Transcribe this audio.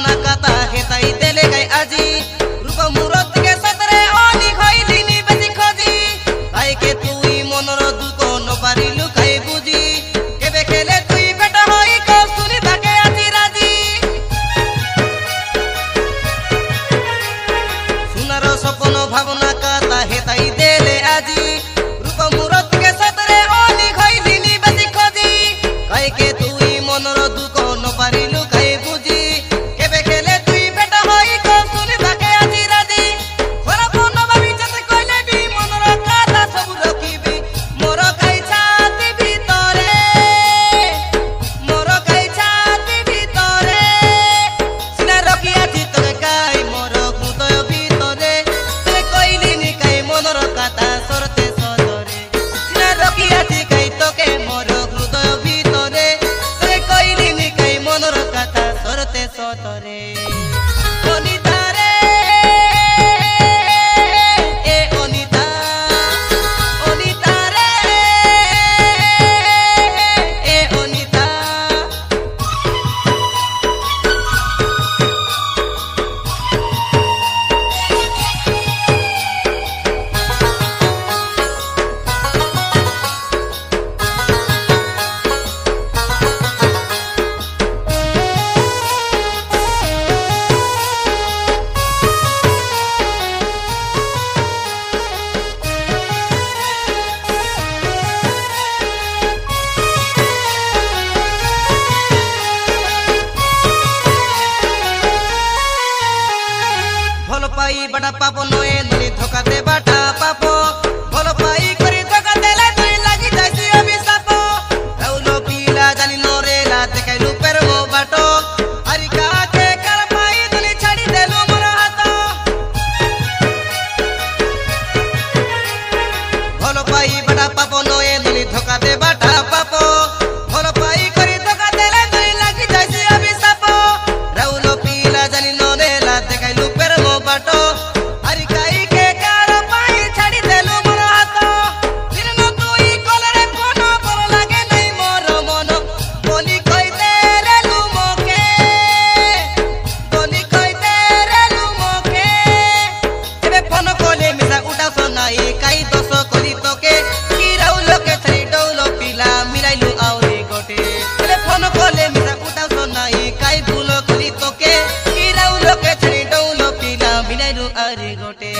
ভাবনা কথা হেতাই দেলে গাই আজি রূপ মুরত থেকে সতরে অনি খইলিনি বেশি খজি ভাইকে তুই মনর দুঃখ নপারি লুকাই বুঝি কেবে খেলে তুই বেটা হই কৌশুনি থাকে আজি রাজি সোনার স্বপ্ন ভাবনা কথা হেতাই দেলে আজি রূপ মুরত থেকে সতরে অনি খইলিনি বেশি খজি ভাইকে তুই মনর দুঃখ নপারি লুকাই বুঝি কেবে খেলে তুই বেটা হই কৌশুনি থাকে আজি রাজি ওরা কোন ভাবি যাতে কইলে বি মনর কথা সব রখিবি মোর খাই ছাতি ভিতরে সিনা রখি আছি তোকে কাই মোর হৃদয় ভিতরে তুই কইলিনি কাই মনর কথা সরতে সদরে সিনা রখি আছি কাই তোকে মোর হৃদয় ভিতরে তুই কইলিনি কাই মনর কথা সরতে সদরে অনিতা রে এ অনিতা অনিতা রে এ অনিতা ভাল পাই বাটা পাপ নয়ে নলি ধোকা দে বাটা পাপ ভাল পাই করি ধোকা দেলে তুই লাগি যাইছি অভিশাপ রাউলো পিলা জানি নরেলা দেখাই লুপের মো বাটো আরি কাকে কার পাই তুই ছাড়ি দেলু মোর হাত ভাল পাই বাটা পাপ নয়ে নলি ধোকা দে বাটা পাপ ভাল পাই করি ধোকা দেলে তুই লাগি যাইছি অভিশাপ রাউলো পিলা জানি নরেলা দেখাই লুপের মো বাটো আরি কাইকে কার পাই ছাড়ি দেলু মোর হাত দিন তুই কলরে ফোন পর লাগে নাই মোর মন বলি কইতে রেলু মোকে এবে ফোন কলে মিছা উঠাছ নাই কাই দোষ করি তোকে কি রাউলকে ছাড়ি ডৌল পিলা মিলাইলু আউরি গোটে এবে ফোন কলে মিছা উঠাছ নাই কাই ভুল করি তোকে কি রাউলকে ছাড়ি ডৌল পিলা মিলাইলু আউরি গোটে